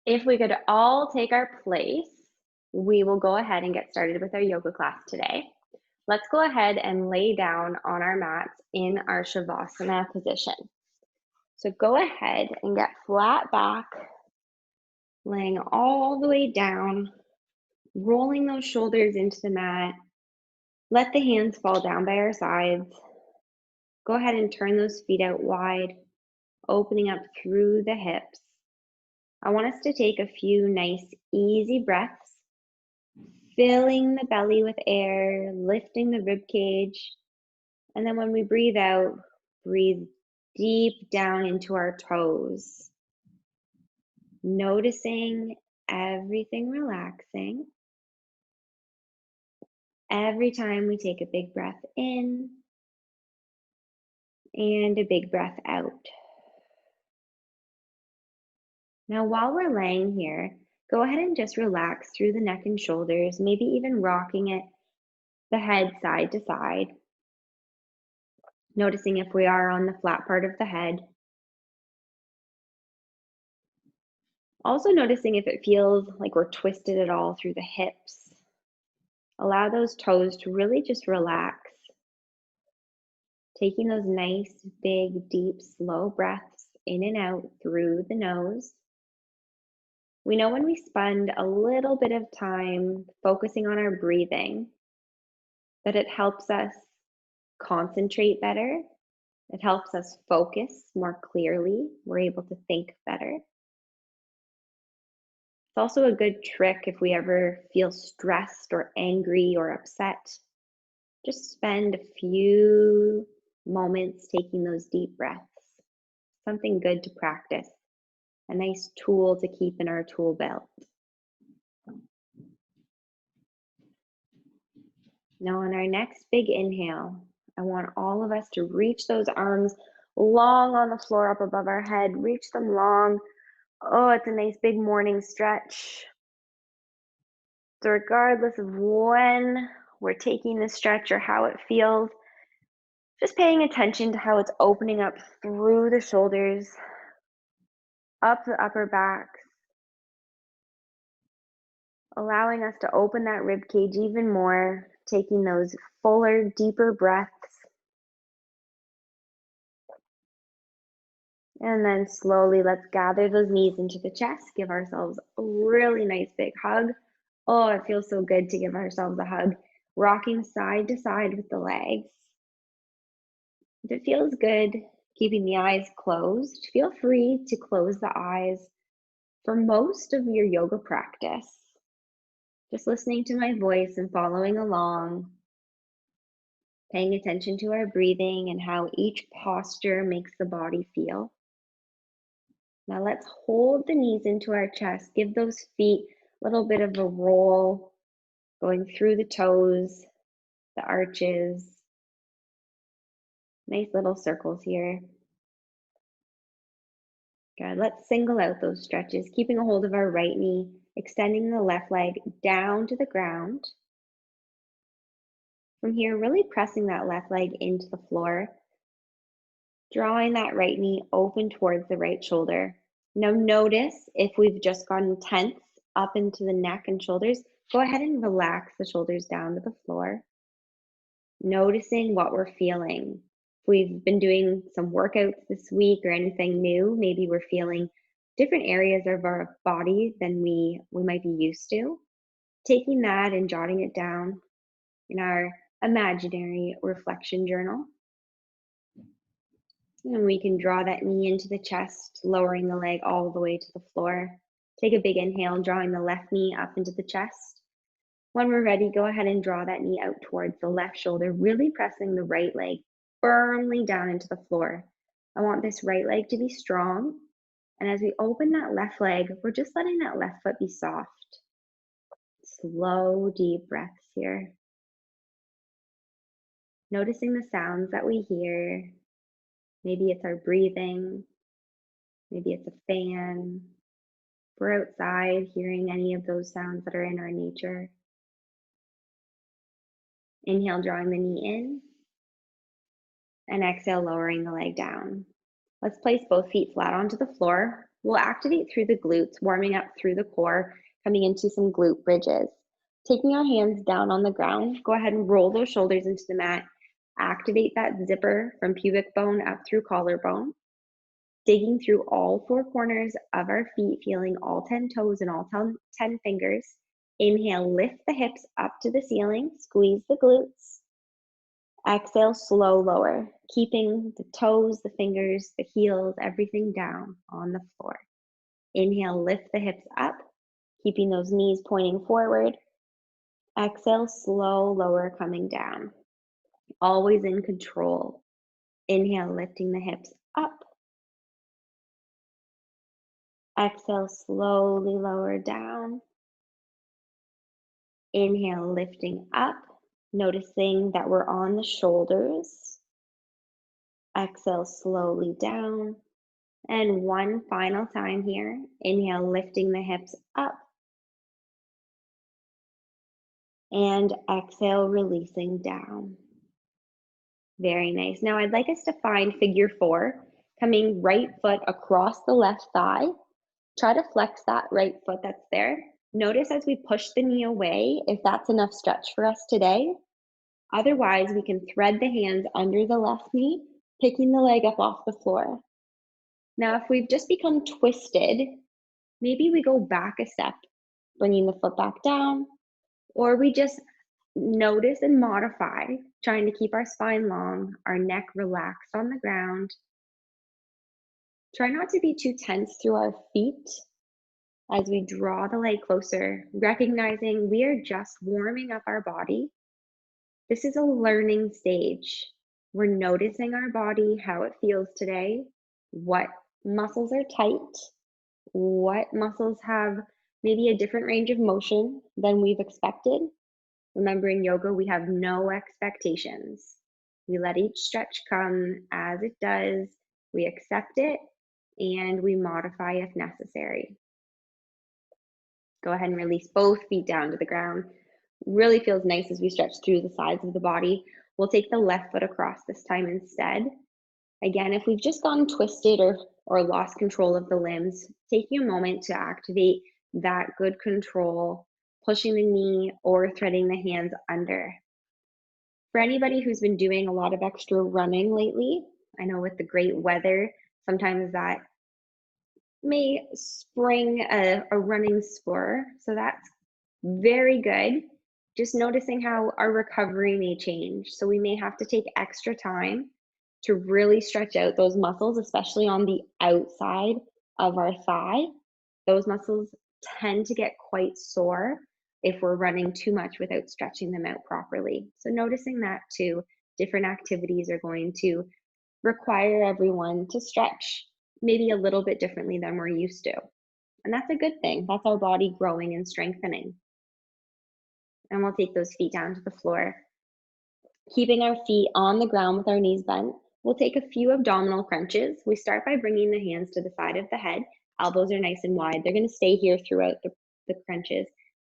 If we could all take our place, we will go ahead and get started with our yoga class today. Let's go ahead and lay down on our mats in our Shavasana position. So go ahead and get flat back, laying all the way down, rolling those shoulders into the mat. Let the hands fall down by our sides. Go ahead and turn those feet out wide, opening up through the hips. I want us to take a few nice, easy breaths, filling the belly with air, lifting the rib cage. And then when we breathe out, breathe deep down into our toes, noticing everything relaxing. Every time we take a big breath in and a big breath out. Now, while we're laying here, go ahead and just relax through the neck and shoulders, maybe even rocking it, the head side to side. Noticing if we are on the flat part of the head. Also noticing if it feels like we're twisted at all through the hips. Allow those toes to really just relax. Taking those nice, big, deep, slow breaths in and out through the nose. We know when we spend a little bit of time focusing on our breathing, that it helps us concentrate better. It helps us focus more clearly. We're able to think better. It's also a good trick if we ever feel stressed or angry or upset. Just spend a few moments taking those deep breaths. Something good to practice. A nice tool to keep in our tool belt. Now on our next big inhale, I want all of us to reach those arms long on the floor up above our head. Reach them long. Oh, it's a nice big morning stretch. So regardless of when we're taking the stretch or how it feels, just paying attention to how it's opening up through the shoulders, up the upper back, allowing us to open that rib cage even more, taking those fuller, deeper breaths. And then slowly, let's gather those knees into the chest, give ourselves a really nice big hug. Oh, it feels so good to give ourselves a hug. Rocking side to side with the legs. If it feels good, keeping the eyes closed, feel free to close the eyes for most of your yoga practice. Just listening to my voice and following along, paying attention to our breathing and how each posture makes the body feel. Now let's hold the knees into our chest. Give those feet a little bit of a roll, going through the toes, the arches. Nice little circles here. Good. Let's single out those stretches, keeping a hold of our right knee, extending the left leg down to the ground. From here, really pressing that left leg into the floor, drawing that right knee open towards the right shoulder. Now notice if we've just gotten tense up into the neck and shoulders, go ahead and relax the shoulders down to the floor. Noticing what we're feeling. If we've been doing some workouts this week or anything new, maybe we're feeling different areas of our body than we might be used to. Taking that and jotting it down in our imaginary reflection journal. And we can draw that knee into the chest, lowering the leg all the way to the floor. Take a big inhale, drawing the left knee up into the chest. When we're ready, go ahead and draw that knee out towards the left shoulder, really pressing the right leg firmly down into the floor. I want this right leg to be strong. And as we open that left leg, we're just letting that left foot be soft. Slow, deep breaths here. Noticing the sounds that we hear. Maybe it's our breathing. Maybe it's a fan. We're outside hearing any of those sounds that are in our nature. Inhale, drawing the knee in. And exhale, lowering the leg down. Let's place both feet flat onto the floor, We'll activate through the glutes, warming up through the core, coming into some glute bridges. Taking our hands down on the ground, go ahead and roll those shoulders into the mat. Activate that zipper from pubic bone up through collarbone. Digging through all four corners of our feet, feeling all 10 toes and all 10 fingers. Inhale, lift the hips up to the ceiling, squeeze the glutes. Exhale, slow lower, keeping the toes, the fingers, the heels, everything down on the floor. Inhale, lift the hips up, keeping those knees pointing forward. Exhale, slow lower, coming down. Always in control. Inhale, lifting the hips up. Exhale, slowly lower down. Inhale, lifting up, noticing that we're on the shoulders. Exhale, slowly down. And one final time here. Inhale, lifting the hips up. And exhale, releasing down. Very nice. Now I'd like us to find figure 4, coming right foot across the left thigh. Try to flex that right foot that's there. Notice as we push the knee away, if that's enough stretch for us today. Otherwise, we can thread the hands under the left knee, picking the leg up off the floor. Now, if we've just become twisted, maybe we go back a step, bringing the foot back down, or we just notice and modify, trying to keep our spine long, our neck relaxed on the ground. Try not to be too tense through our feet as we draw the leg closer, recognizing we are just warming up our body. This is a learning stage. We're noticing our body, how it feels today, what muscles are tight, what muscles have maybe a different range of motion than we've expected. Remember, in yoga, we have no expectations. We let each stretch come as it does, we accept it, and we modify if necessary. Go ahead and release both feet down to the ground. Really feels nice as we stretch through the sides of the body. We'll take the left foot across this time instead. Again, if we've just gone twisted or lost control of the limbs, taking a moment to activate that good control, pushing the knee or threading the hands under. For anybody who's been doing a lot of extra running lately, I know with the great weather, sometimes that may spring a running spur. So that's very good. Just noticing how our recovery may change. So we may have to take extra time to really stretch out those muscles, especially on the outside of our thigh. Those muscles tend to get quite sore if we're running too much without stretching them out properly. So noticing that too, different activities are going to require everyone to stretch maybe a little bit differently than we're used to. And that's a good thing. That's our body growing and strengthening. And we'll take those feet down to the floor. Keeping our feet on the ground with our knees bent, we'll take a few abdominal crunches. We start by bringing the hands to the side of the head. Elbows are nice and wide. They're going to stay here throughout the crunches.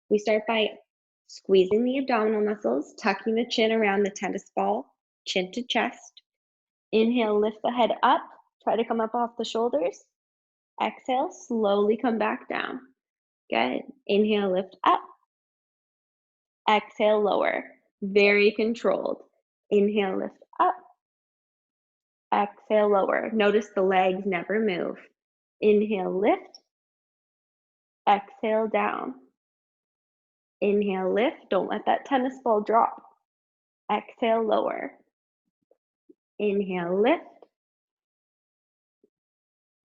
We start by squeezing the abdominal muscles, tucking the chin around the tennis ball, chin to chest. Inhale, lift the head up. Try to come up off the shoulders. Exhale, slowly come back down. Good. Inhale, lift up. Exhale, lower. Very controlled. Inhale, lift up. Exhale, lower. Notice the legs never move. Inhale, lift. Exhale, down. Inhale, lift. Don't let that tennis ball drop. Exhale, lower. Inhale, lift.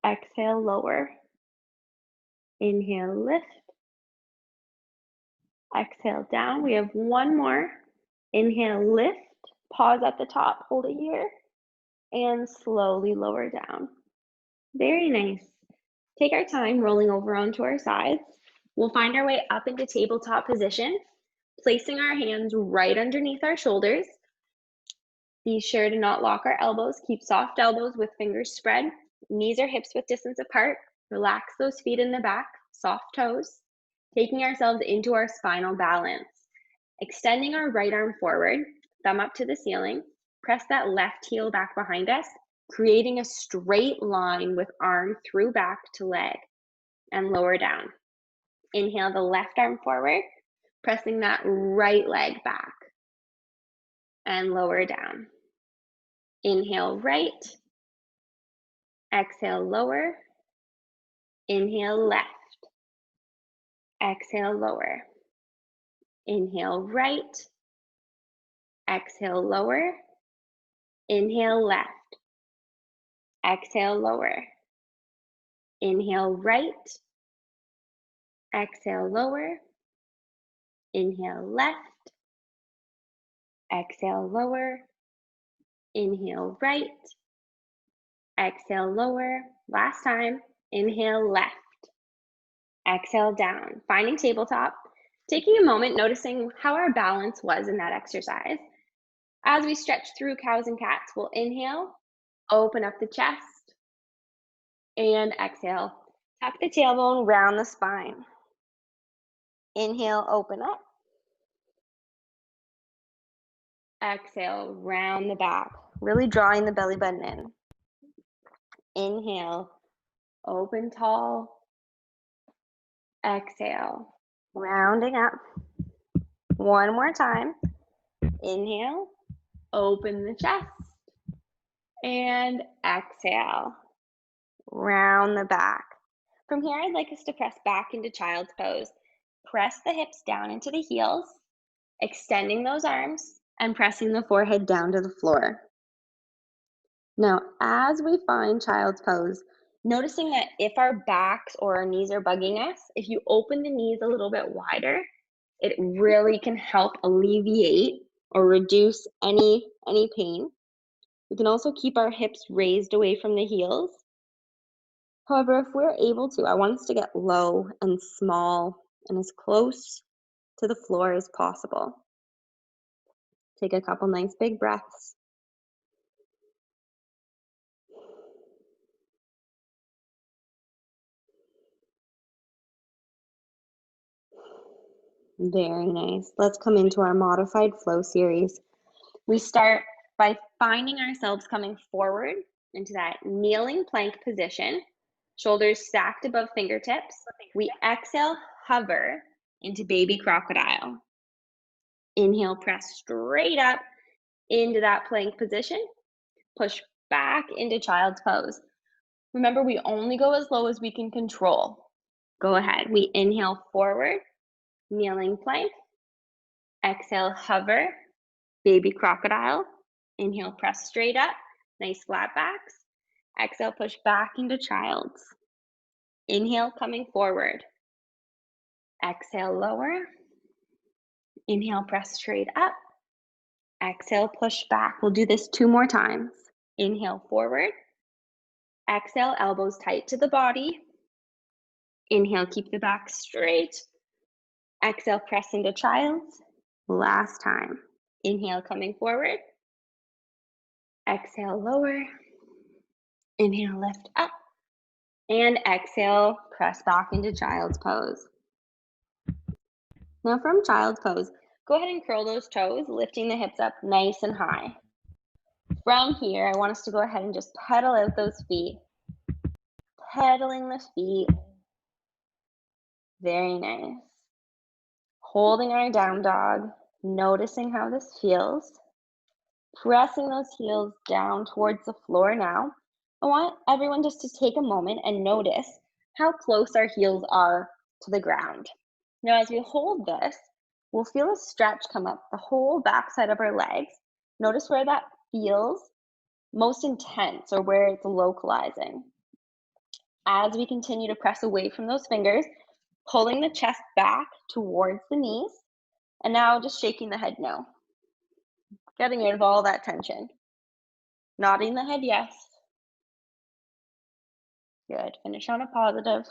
Exhale, lower. Inhale, lift. Exhale, down. We have one more. Inhale, lift. Pause at the top. Hold it here. And slowly lower down. Very nice. Take our time rolling over onto our sides. We'll find our way up into tabletop position, placing our hands right underneath our shoulders. Be sure to not lock our elbows. Keep soft elbows with fingers spread. Knees or hips width distance apart. Relax those feet in the back, soft toes. Taking ourselves into our spinal balance. Extending our right arm forward, thumb up to the ceiling. Press that left heel back behind us. creating a straight line with arm through back to leg and lower down. Inhale the left arm forward, pressing that right leg back and lower down. Inhale right, exhale lower, inhale left, exhale lower, inhale right, exhale lower, inhale left, exhale lower, inhale right, exhale lower, inhale left, exhale lower, inhale right, exhale lower. Last time, inhale left, exhale down. Finding tabletop, taking a moment, noticing how our balance was in that exercise. As we stretch through cows and cats, we'll inhale, open up the chest, and exhale. Tuck the tailbone, round the spine. Inhale, open up. Exhale, round the back, really drawing the belly button in. Inhale, open tall. Exhale, rounding up. One more time. Inhale, open the chest. And exhale, round the back. From here, I'd like us to press back into child's pose. Press the hips down into the heels, extending those arms and pressing the forehead down to the floor. Now, as we find child's pose, noticing that if our backs or our knees are bugging us, if you open the knees a little bit wider, it really can help alleviate or reduce any pain. We can also keep our hips raised away from the heels. However, if we're able to, I want us to get low and small and as close to the floor as possible. Take a couple nice big breaths. Very nice. Let's come into our modified flow series. We start by finding ourselves coming forward into that kneeling plank position, shoulders stacked above fingertips. We exhale, hover into baby crocodile. Inhale, press straight up into that plank position. Push back into child's pose. Remember, we only go as low as we can control. Go ahead. We inhale forward, kneeling plank. Exhale, hover, baby crocodile. Inhale, press straight up, nice flat backs. Exhale, push back into child's. Inhale, coming forward. Exhale, lower. Inhale, press straight up. Exhale, push back. We'll do this 2 more times. Inhale, forward. Exhale, elbows tight to the body. Inhale, keep the back straight. Exhale, press into child's. Last time. Inhale, coming forward. Exhale, lower. Inhale, lift up. And exhale, press back into child's pose. Now from child's pose, go ahead and curl those toes, lifting the hips up nice and high. From here, I want us to go ahead and just pedal out those feet. Pedaling the feet. Very nice. Holding our down dog, noticing how this feels. Pressing those heels down towards the floor now. I want everyone just to take a moment and notice how close our heels are to the ground. Now, as we hold this, we'll feel a stretch come up the whole backside of our legs. Notice where that feels most intense or where it's localizing. As we continue to press away from those fingers, pulling the chest back towards the knees, and now just shaking the head no. Getting rid of all that tension. Nodding the head yes. Good. Finish on a positive.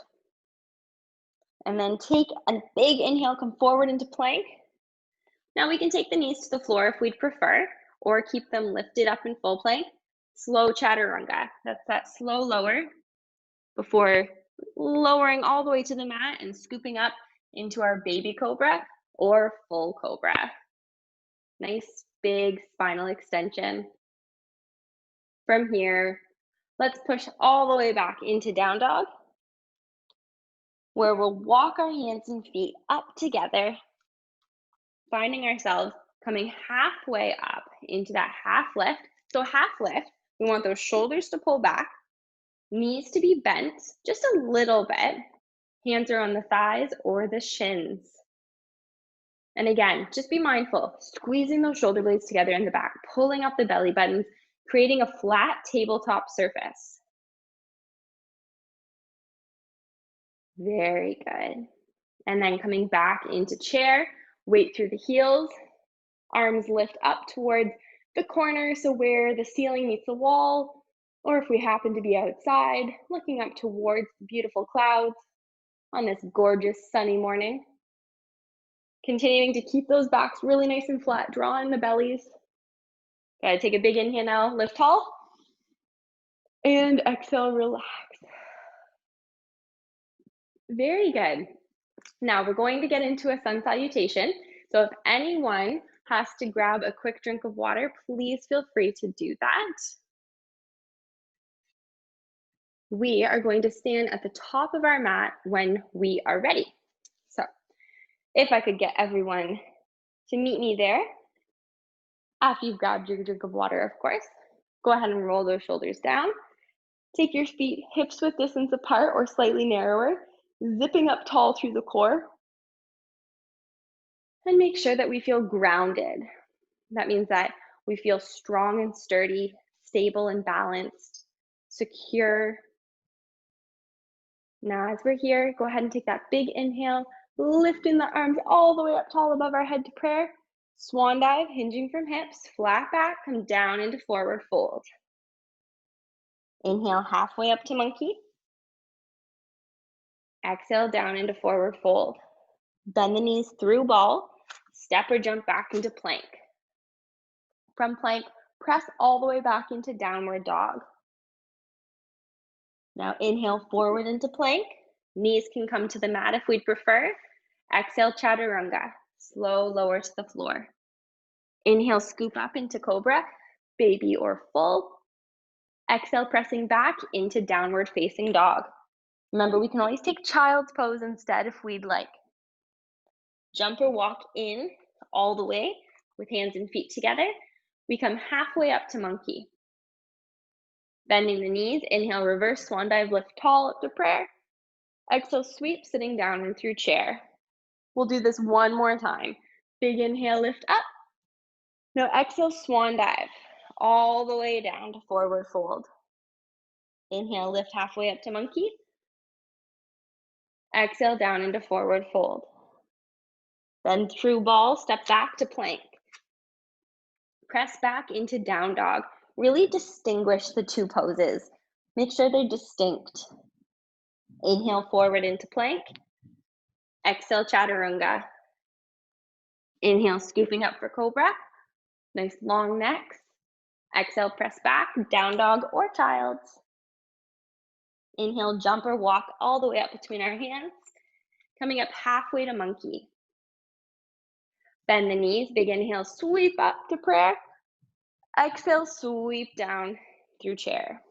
And then take a big inhale, come forward into plank. Now we can take the knees to the floor if we'd prefer, or keep them lifted up in full plank. Slow chaturanga. That's that slow lower before lowering all the way to the mat and scooping up into our baby cobra or full cobra. Nice big spinal extension. From here, Let's push all the way back into down dog, where we'll walk our hands and feet up together, finding ourselves coming halfway up into that half lift. So half lift, we want those shoulders to pull back, knees to be bent just a little bit. Hands are on the thighs or the shins. And again, just be mindful, squeezing those shoulder blades together in the back, pulling up the belly buttons, creating a flat tabletop surface. Very good. And then coming back into chair, weight through the heels, arms lift up towards the corner, so where the ceiling meets the wall, or if we happen to be outside, looking up towards the beautiful clouds on this gorgeous sunny morning. Continuing to keep those backs really nice and flat, draw in the bellies. Gotta take a big inhale now, lift tall, and exhale, relax. Very good. Now we're going to get into a sun salutation. So if anyone has to grab a quick drink of water, please feel free to do that. We are going to stand at the top of our mat when we are ready. So if I could get everyone to meet me there, after you've grabbed your drink of water, of course, go ahead and roll those shoulders down. Take your feet hips width distance apart or slightly narrower, zipping up tall through the core. And make sure that we feel grounded. That means that we feel strong and sturdy, stable and balanced, secure. Now, as we're here, go ahead and take that big inhale, lifting the arms all the way up tall above our head to prayer. Swan dive, hinging from hips, flat back, come down into forward fold. Inhale halfway up to monkey. Exhale down into forward fold. Bend the knees through ball, step or jump back into plank. From plank, press all the way back into downward dog. Now inhale forward into plank. Knees can come to the mat if we'd prefer. Exhale, chaturanga. Slow, lower to the floor. Inhale, scoop up into cobra, baby or full. Exhale, pressing back into downward facing dog. Remember, we can always take child's pose instead if we'd like. Jump or walk in all the way with hands and feet together. We come halfway up to monkey. Bending the knees, inhale, reverse swan dive, lift tall up to prayer. Exhale, sweep, sitting down and through chair. We'll do this one more time. Big inhale, lift up. Now exhale, swan dive, all the way down to forward fold. Inhale, lift halfway up to monkey. Exhale, down into forward fold. Then through ball, step back to plank. Press back into down dog. Really distinguish the two poses. Make sure they're distinct. Inhale forward into plank. Exhale, chaturanga. Inhale, scooping up for cobra. Nice long necks. Exhale, press back, down dog or child's. Inhale, jump or walk all the way up between our hands. Coming up halfway to monkey. Bend the knees, big inhale, sweep up to prayer. Exhale, sweep down through chair.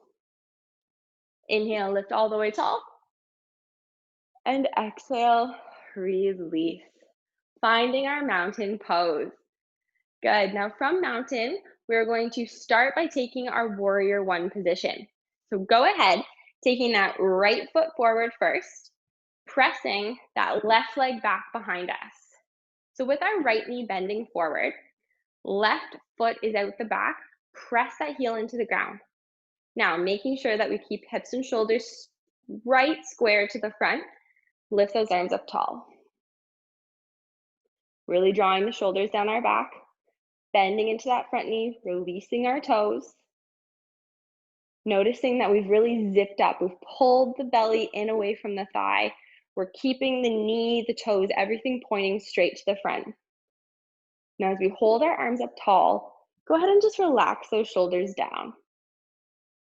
Inhale, lift all the way tall. And exhale, release. Finding our mountain pose. Good. Now from mountain, we're going to start by taking our warrior one position. So go ahead, taking that right foot forward first, pressing that left leg back behind us. So with our right knee bending forward, left foot is out the back, press that heel into the ground. Now, making sure that we keep hips and shoulders right square to the front, lift those arms up tall. Really drawing the shoulders down our back, bending into that front knee, releasing our toes. Noticing that we've really zipped up. We've pulled the belly in away from the thigh. We're keeping the knee, the toes, everything pointing straight to the front. Now, as we hold our arms up tall, go ahead and just relax those shoulders down.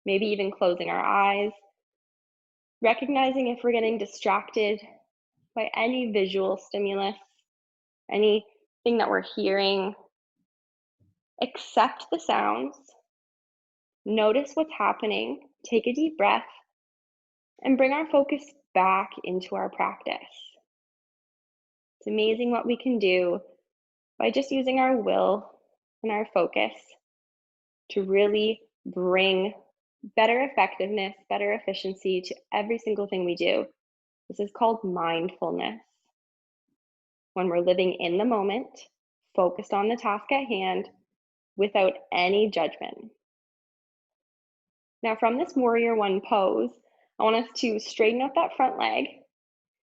Maybe even closing our eyes. Recognizing if we're getting distracted by any visual stimulus, anything that we're hearing. Accept the sounds. Notice what's happening Take a deep breath and bring our focus back into our practice. It's amazing what we can do by just using our will and our focus to really bring better effectiveness, better efficiency to every single thing we do. This is called mindfulness. When we're living in the moment, focused on the task at hand without any judgment. Now, from this warrior one pose, I want us to straighten out that front leg,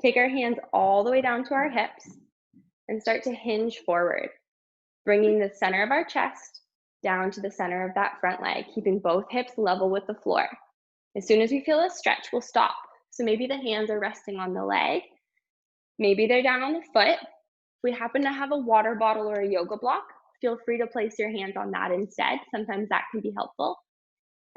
take our hands all the way down to our hips, and start to hinge forward, bringing the center of our chest down to the center of that front leg, keeping both hips level with the floor. As soon as we feel a stretch, we'll stop. So maybe the hands are resting on the leg, maybe they're down on the foot. If we happen to have a water bottle or a yoga block, feel free to place your hands on that instead. Sometimes that can be helpful.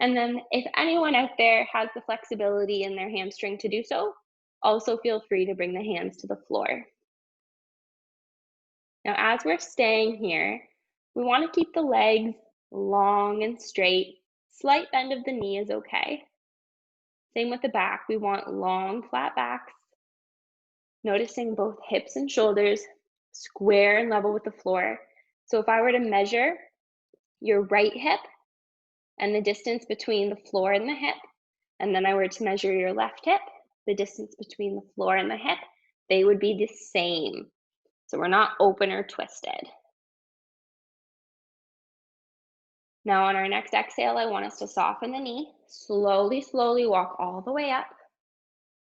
And then if anyone out there has the flexibility in their hamstring to do so, also feel free to bring the hands to the floor. Now, as we're staying here, we want to keep the legs long and straight. Slight bend of the knee is okay. Same with the back. We want long, flat backs. Noticing both hips and shoulders square and level with the floor. So if I were to measure your right hip and the distance between the floor and the hip, and then I were to measure your left hip, the distance between the floor and the hip, they would be the same. So we're not open or twisted. Now on our next exhale, I want us to soften the knee. Slowly, slowly walk all the way up.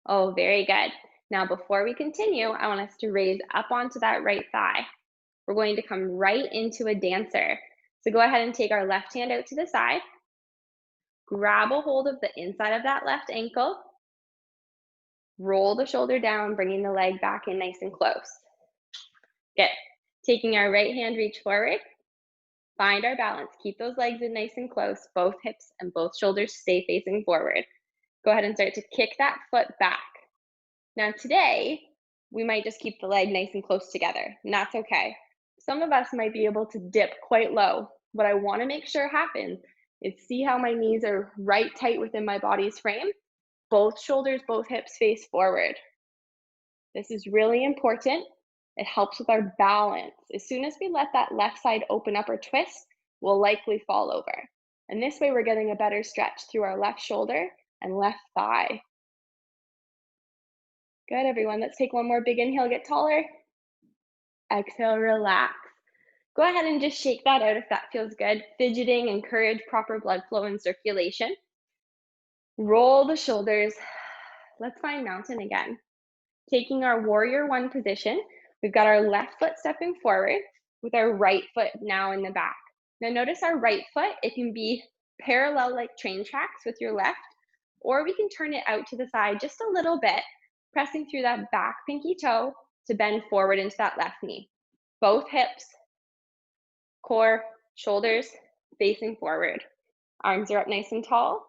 Oh, very good. Now before we continue, I want us to raise up onto that right thigh. We're going to come right into a dancer. So go ahead and take our left hand out to the side. Grab a hold of the inside of that left ankle. Roll the shoulder down, bringing the leg back in nice and close. Good. Taking our right hand, reach forward. Find our balance. Keep those legs in nice and close. Both hips and both shoulders stay facing forward. Go ahead and start to kick that foot back. Now today, we might just keep the leg nice and close together, and that's okay. Some of us might be able to dip quite low. What I want to make sure happens is see how my knees are right tight within my body's frame. Both shoulders, both hips face forward. This is really important. It helps with our balance. As soon as we let that left side open up or twist, we'll likely fall over. And this way we're getting a better stretch through our left shoulder and left thigh. Good, everyone. Let's take one more big inhale, get taller. Exhale, relax. Go ahead and just shake that out if that feels good. Fidgeting, encourage proper blood flow and circulation. Roll the shoulders. Let's find mountain again. Taking our warrior one position, we've got our left foot stepping forward with our right foot now in the back. Now notice our right foot, it can be parallel like train tracks with your left, or we can turn it out to the side just a little bit, pressing through that back pinky toe to bend forward into that left knee. Both hips, core, shoulders facing forward. Arms are up nice and tall,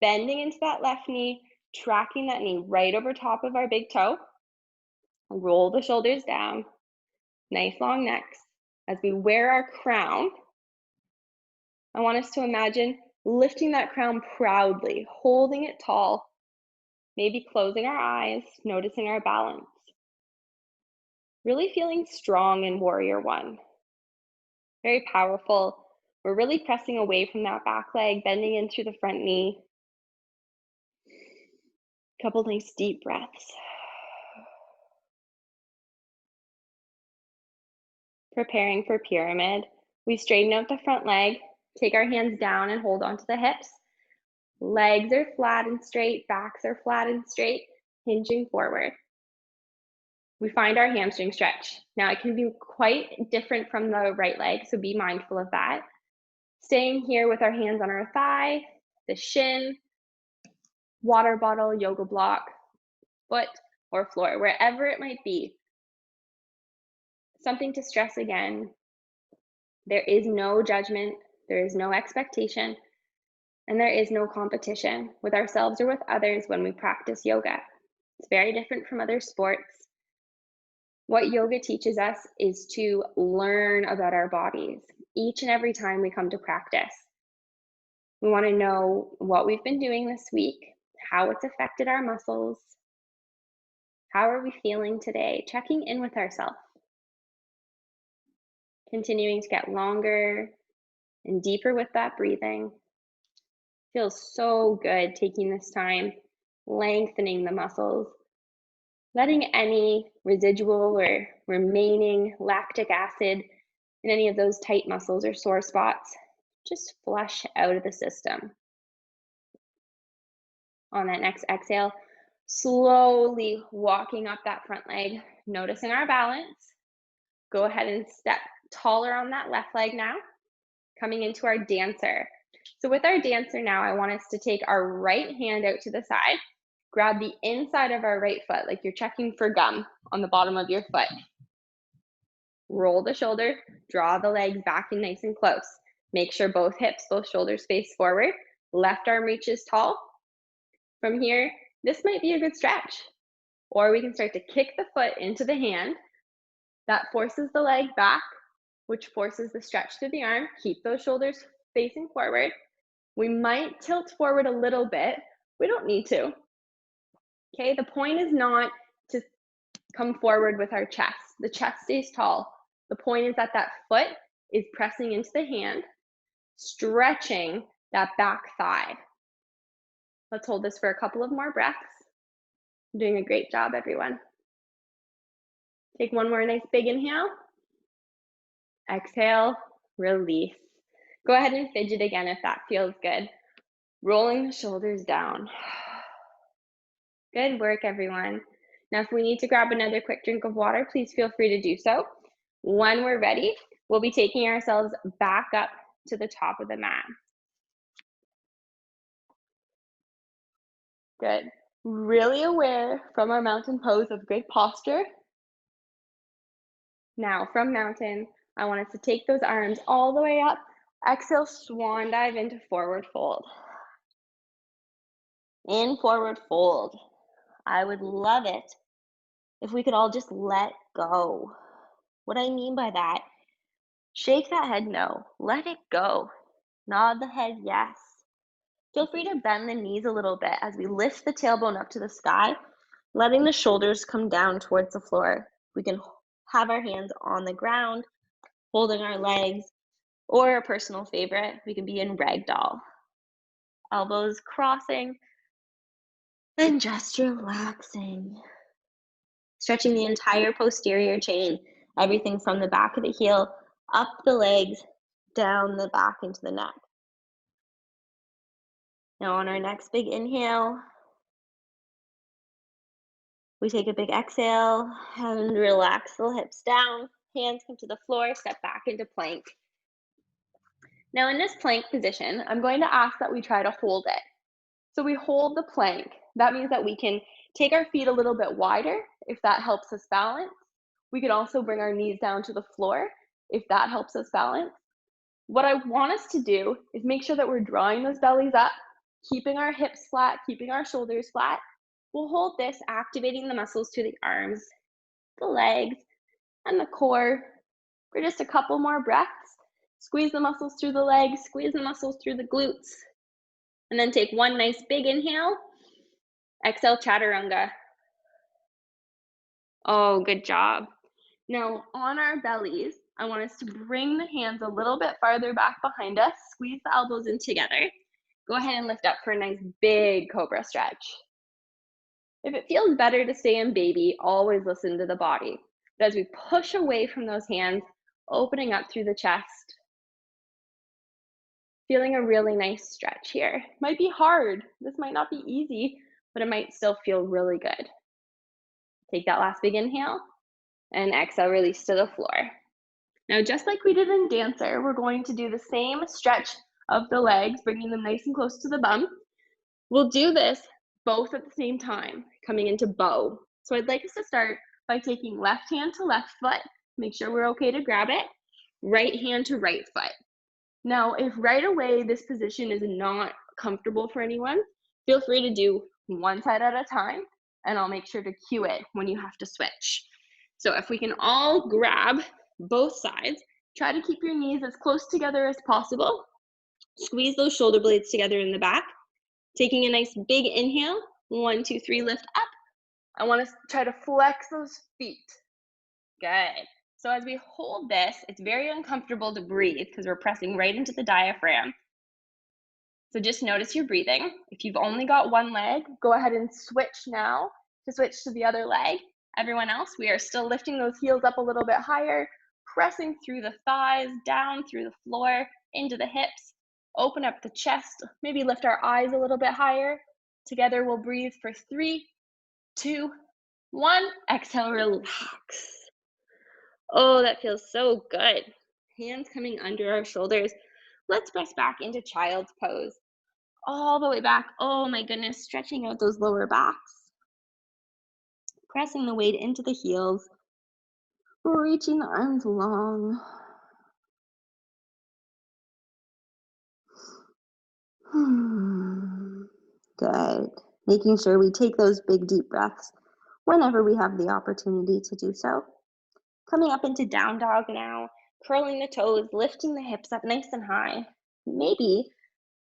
bending into that left knee, tracking that knee right over top of our big toe. Roll the shoulders down, nice long necks. As we wear our crown, I want us to imagine lifting that crown proudly, holding it tall, maybe closing our eyes, noticing our balance. Really feeling strong in warrior one. Very powerful. We're really pressing away from that back leg, bending in through the front knee. Couple nice deep breaths. Preparing for pyramid. We straighten out the front leg, take our hands down and hold onto the hips. Legs are flat and straight, backs are flat and straight, hinging forward. We find our hamstring stretch. Now it can be quite different from the right leg, so be mindful of that. Staying here with our hands on our thigh, the shin, water bottle, yoga block, foot, or floor, wherever it might be. Something to stress again, there is no judgment, there is no expectation, and there is no competition with ourselves or with others when we practice yoga. It's very different from other sports. What yoga teaches us is to learn about our bodies each and every time we come to practice. We want to know what we've been doing this week, how it's affected our muscles, how are we feeling today, checking in with ourselves, continuing to get longer and deeper with that breathing. Feels so good taking this time, lengthening the muscles, letting any residual or remaining lactic acid in any of those tight muscles or sore spots just flush out of the system. On that next exhale, slowly walking up that front leg, noticing our balance. Go ahead and step taller on that left leg now, coming into our dancer. So with our dancer now, I want us to take our right hand out to the side, grab the inside of our right foot, like you're checking for gum on the bottom of your foot. Roll the shoulder, draw the legs back in nice and close. Make sure both hips, both shoulders face forward. Left arm reaches tall. From here, this might be a good stretch. Or we can start to kick the foot into the hand. That forces the leg back, which forces the stretch through the arm. Keep those shoulders facing forward. We might tilt forward a little bit. We don't need to. Okay, the point is not to come forward with our chest. The chest stays tall. The point is that that foot is pressing into the hand, stretching that back thigh. Let's hold this for a couple of more breaths. You're doing a great job, everyone. Take one more nice big inhale. Exhale, release. Go ahead and fidget again if that feels good. Rolling the shoulders down. Good work, everyone. Now, if we need to grab another quick drink of water, please feel free to do so. When we're ready, we'll be taking ourselves back up to the top of the mat. Good. Really aware from our mountain pose of good posture. Now, from mountain, I want us to take those arms all the way up. Exhale, swan dive into forward fold. In forward fold. I would love it if we could all just let go. What I mean by that, shake that head no, let it go. Nod the head yes. Feel free to bend the knees a little bit as we lift the tailbone up to the sky, letting the shoulders come down towards the floor. We can have our hands on the ground, holding our legs, or a personal favorite, we can be in ragdoll. Elbows crossing, and just relaxing. Stretching the entire posterior chain, everything from the back of the heel, up the legs, down the back into the neck. Now on our next big inhale, we take a big exhale and relax the hips down. Hands come to the floor, step back into plank. Now in this plank position, I'm going to ask that we try to hold it. So we hold the plank. That means that we can take our feet a little bit wider if that helps us balance. We can also bring our knees down to the floor if that helps us balance. What I want us to do is make sure that we're drawing those bellies up, keeping our hips flat, keeping our shoulders flat. We'll hold this, activating the muscles to the arms, the legs, and the core for just a couple more breaths. Squeeze the muscles through the legs, squeeze the muscles through the glutes. And then take one nice big inhale. Exhale, chaturanga. Oh, good job. Now, on our bellies, I want us to bring the hands a little bit farther back behind us. Squeeze the elbows in together. Go ahead and lift up for a nice big cobra stretch. If it feels better to stay in baby, always listen to the body. But as we push away from those hands, opening up through the chest, feeling a really nice stretch here. Might be hard. This might not be easy, but it might still feel really good. Take that last big inhale and exhale, release to the floor. Now, just like we did in dancer, we're going to do the same stretch of the legs, bringing them nice and close to the bum. We'll do this both at the same time, coming into bow. So I'd like us to start by taking left hand to left foot. Make sure we're okay to grab it. Right hand to right foot. Now, if right away this position is not comfortable for anyone, feel free to do one side at a time, and I'll make sure to cue it when you have to switch. So if we can all grab both sides, try to keep your knees as close together as possible. Squeeze those shoulder blades together in the back. Taking a nice big inhale. 1, 2, 3, lift up. I want to try to flex those feet. Good. So as we hold this, it's very uncomfortable to breathe because we're pressing right into the diaphragm. So just notice your breathing. If you've only got one leg, go ahead and switch now to switch to the other leg. Everyone else, we are still lifting those heels up a little bit higher, pressing through the thighs, down through the floor, into the hips. Open up the chest, maybe lift our eyes a little bit higher. Together we'll breathe for 3, 2, 1. Exhale, relax. Oh, that feels so good. Hands coming under our shoulders. Let's press back into child's pose. All the way back. Oh my goodness, stretching out those lower backs. Pressing the weight into the heels. Reaching the arms long. Good. Making sure we take those big deep breaths whenever we have the opportunity to do so. Coming up into down dog now, curling the toes, lifting the hips up nice and high. Maybe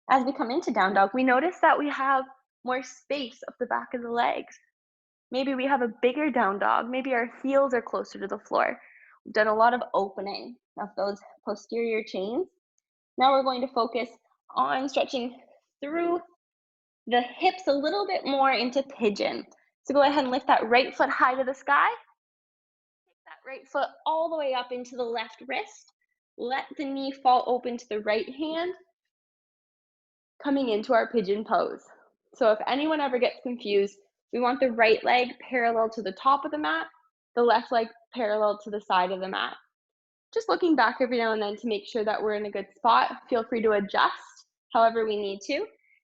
as we come into down dog, we notice that we have more space up the back of the legs. Maybe we have a bigger down dog. Maybe our heels are closer to the floor. We've done a lot of opening of those posterior chains. Now we're going to focus on stretching through the hips a little bit more into pigeon. So go ahead and lift that right foot high to the sky. Take that right foot all the way up into the left wrist. Let the knee fall open to the right hand, coming into our pigeon pose. So if anyone ever gets confused, we want the right leg parallel to the top of the mat, the left leg parallel to the side of the mat. Just looking back every now and then to make sure that we're in a good spot. Feel free to adjust however we need to.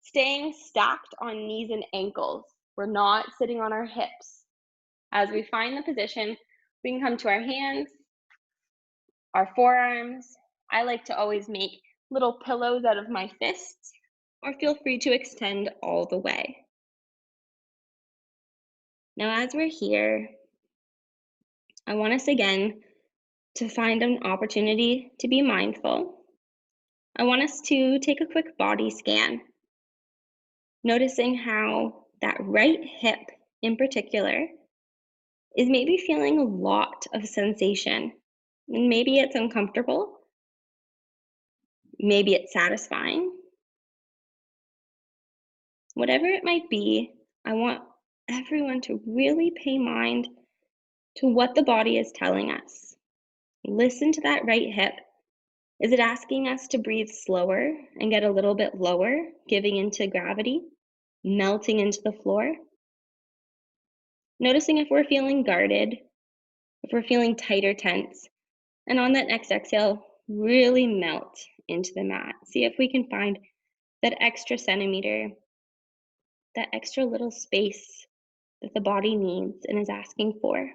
Staying stacked on knees and ankles. We're not sitting on our hips. As we find the position, we can come to our hands, our forearms. I like to always make little pillows out of my fists, or feel free to extend all the way. Now, as we're here, I want us again to find an opportunity to be mindful. I want us to take a quick body scan, noticing how that right hip in particular is maybe feeling a lot of sensation. And maybe it's uncomfortable, maybe it's satisfying. Whatever it might be, I want everyone to really pay mind to what the body is telling us. Listen to that right hip. Is it asking us to breathe slower and get a little bit lower, giving into gravity, melting into the floor? Noticing if we're feeling guarded, if we're feeling tight or tense. And on that next exhale, really melt into the mat. See if we can find that extra centimeter, that extra little space that the body needs and is asking for.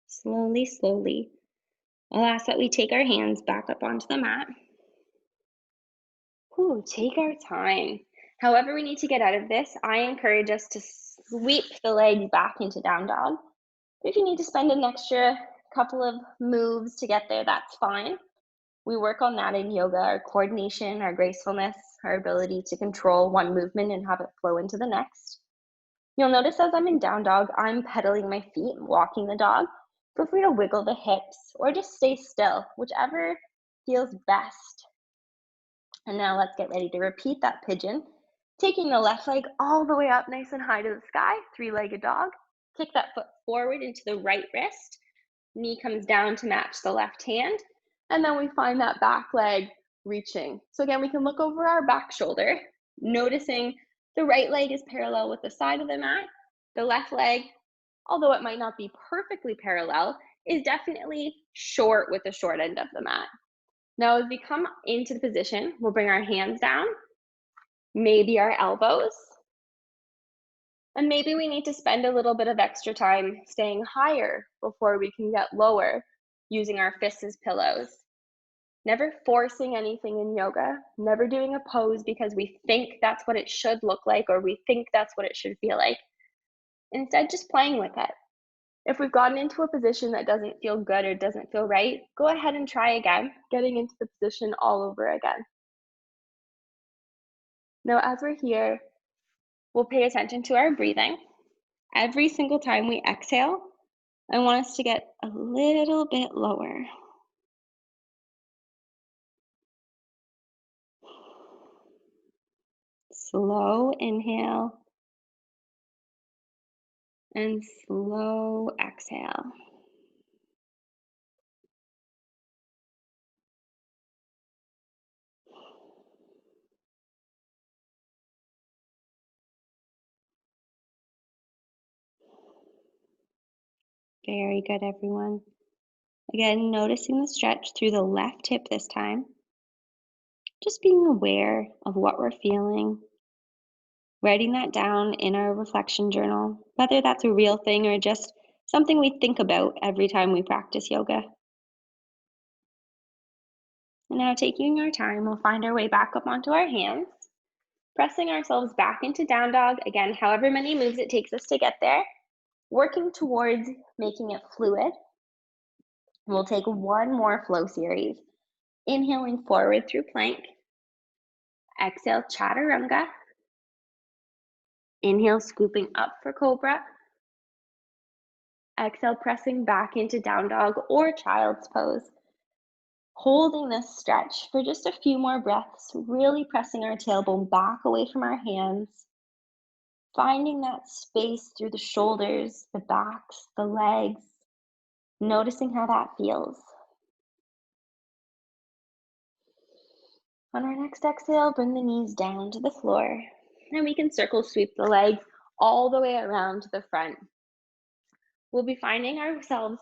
Slowly, slowly, I'll ask that we take our hands back up onto the mat. Ooh, take our time. However we need to get out of this, I encourage us to sweep the legs back into down dog. If you need to spend an extra couple of moves to get there, that's fine. We work on that in yoga, our coordination, our gracefulness, our ability to control one movement and have it flow into the next. You'll notice as I'm in down dog, I'm pedaling my feet, walking the dog. Feel free to wiggle the hips or just stay still, whichever feels best. And now let's get ready to repeat that pigeon. Taking the left leg all the way up nice and high to the sky, three-legged dog. Kick that foot forward into the right wrist. Knee comes down to match the left hand. And then we find that back leg reaching. So again, we can look over our back shoulder, noticing the right leg is parallel with the side of the mat. The left leg, although it might not be perfectly parallel, is definitely short with the short end of the mat. Now, as we come into the position, we'll bring our hands down, maybe our elbows, and maybe we need to spend a little bit of extra time staying higher before we can get lower using our fists as pillows. Never forcing anything in yoga, never doing a pose because we think that's what it should look like or we think that's what it should feel like. Instead, just playing with it. If we've gotten into a position that doesn't feel good or doesn't feel right, go ahead and try again, getting into the position all over again. Now, as we're here, we'll pay attention to our breathing. Every single time we exhale, I want us to get a little bit lower. Slow inhale and slow exhale. Very good, everyone. Again, noticing the stretch through the left hip this time. Just being aware of what we're feeling. Writing that down in our reflection journal, whether that's a real thing or just something we think about every time we practice yoga. And now, taking our time, we'll find our way back up onto our hands, pressing ourselves back into down dog. Again, however many moves it takes us to get there, working towards making it fluid. We'll take one more flow series. Inhaling forward through plank. Exhale, chaturanga. Inhale, scooping up for cobra. Exhale, pressing back into down dog or child's pose. Holding this stretch for just a few more breaths, really pressing our tailbone back away from our hands. Finding that space through the shoulders, the backs, the legs. Noticing how that feels. On our next exhale, bring the knees down to the floor. And we can circle sweep the legs all the way around to the front. We'll be finding ourselves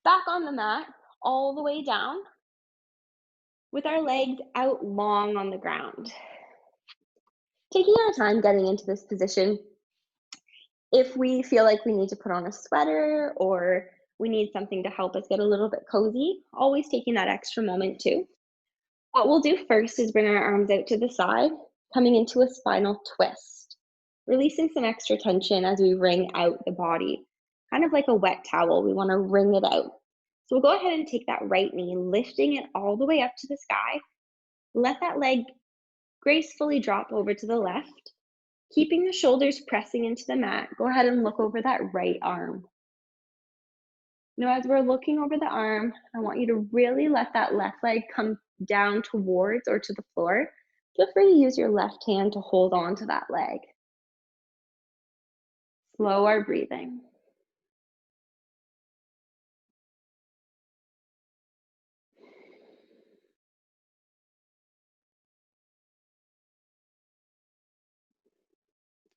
back on the mat, all the way down, with our legs out long on the ground. Taking our time getting into this position. If we feel like we need to put on a sweater or we need something to help us get a little bit cozy, always taking that extra moment too. What we'll do first is bring our arms out to the side, coming into a spinal twist, releasing some extra tension as we wring out the body, kind of like a wet towel. We want to wring it out. So we'll go ahead and take that right knee, lifting it all the way up to the sky. Let that leg gracefully drop over to the left. Keeping the shoulders pressing into the mat, go ahead and look over that right arm. Now, as we're looking over the arm, I want you to really let that left leg come down towards or to the floor. Feel free to use your left hand to hold on to that leg. Slow our breathing.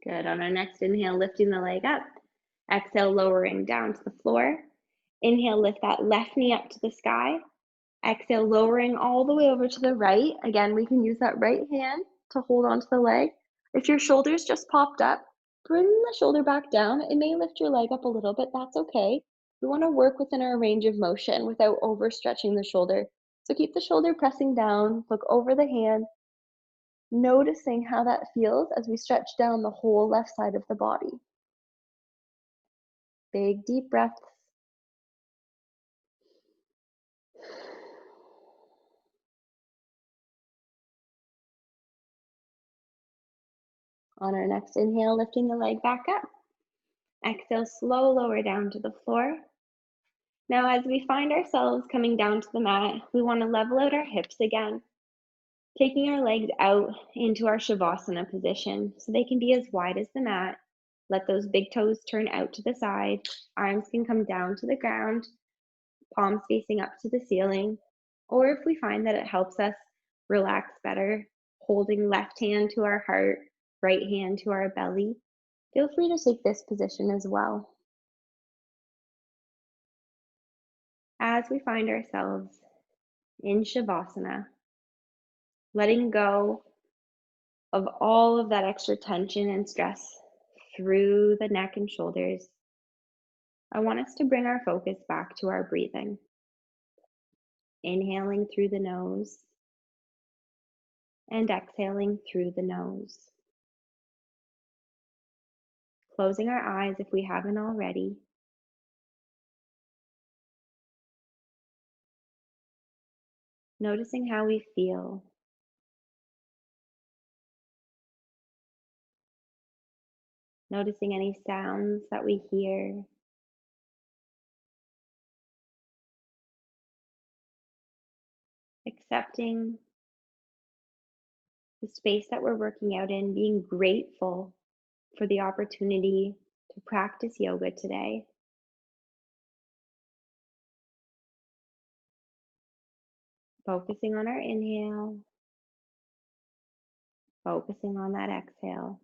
Good. On our next inhale, lifting the leg up. Exhale, lowering down to the floor. Inhale, lift that left knee up to the sky. Exhale, lowering all the way over to the right. Again, we can use that right hand to hold onto the leg. If your shoulders just popped up, bring the shoulder back down. It may lift your leg up a little bit. That's okay. We want to work within our range of motion without overstretching the shoulder. So keep the shoulder pressing down. Look over the hand, noticing how that feels as we stretch down the whole left side of the body. Big, deep breaths. On our next inhale, lifting the leg back up. Exhale, slow lower down to the floor. Now, as we find ourselves coming down to the mat, we want to level out our hips again, taking our legs out into our Shavasana position so they can be as wide as the mat. Let those big toes turn out to the side. Arms can come down to the ground, palms facing up to the ceiling. Or if we find that it helps us relax better, holding left hand to our heart, right hand to our belly, feel free to take this position as well. As we find ourselves in Shavasana, letting go of all of that extra tension and stress through the neck and shoulders, I want us to bring our focus back to our breathing. Inhaling through the nose and exhaling through the nose. Closing our eyes if we haven't already. noticing how we feel, noticing any sounds that we hear, accepting the space that we're working out in, being grateful for the opportunity to practice yoga today, focusing on our inhale, focusing on that exhale,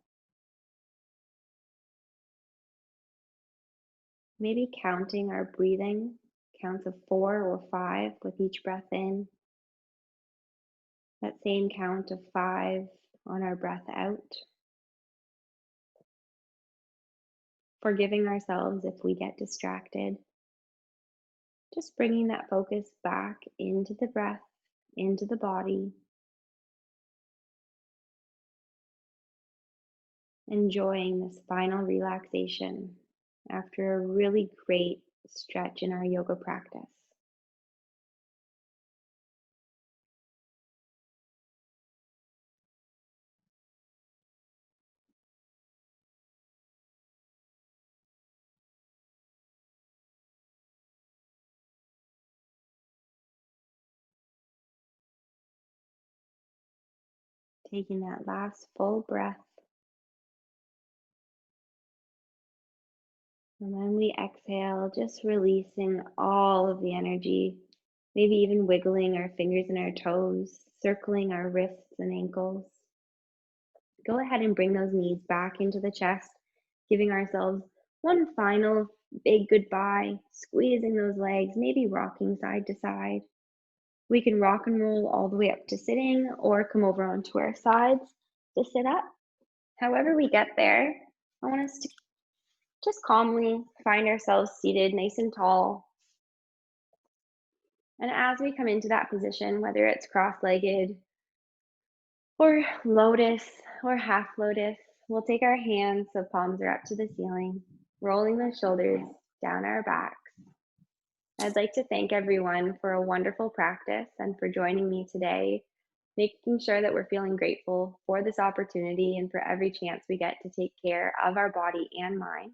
maybe counting our breathing, counts of 4 or 5 with each breath in, that same count of 5 on our breath out, forgiving ourselves if we get distracted, just bringing that focus back into the breath, into the body, enjoying this final relaxation after a really great stretch in our yoga practice. Taking that last full breath, and then we exhale, just releasing all of the energy, maybe even wiggling our fingers and our toes, circling our wrists and ankles. Go ahead and bring those knees back into the chest, giving ourselves one final big goodbye, squeezing those legs, maybe rocking side to side. We can rock and roll all the way up to sitting or come over onto our sides to sit up. However we get there, I want us to just calmly find ourselves seated nice and tall. And as we come into that position, whether it's cross-legged or lotus or half lotus, we'll take our hands so palms are up to the ceiling, rolling the shoulders down our backs. I'd like to thank everyone for a wonderful practice and for joining me today, making sure that we're feeling grateful for this opportunity and for every chance we get to take care of our body and mind.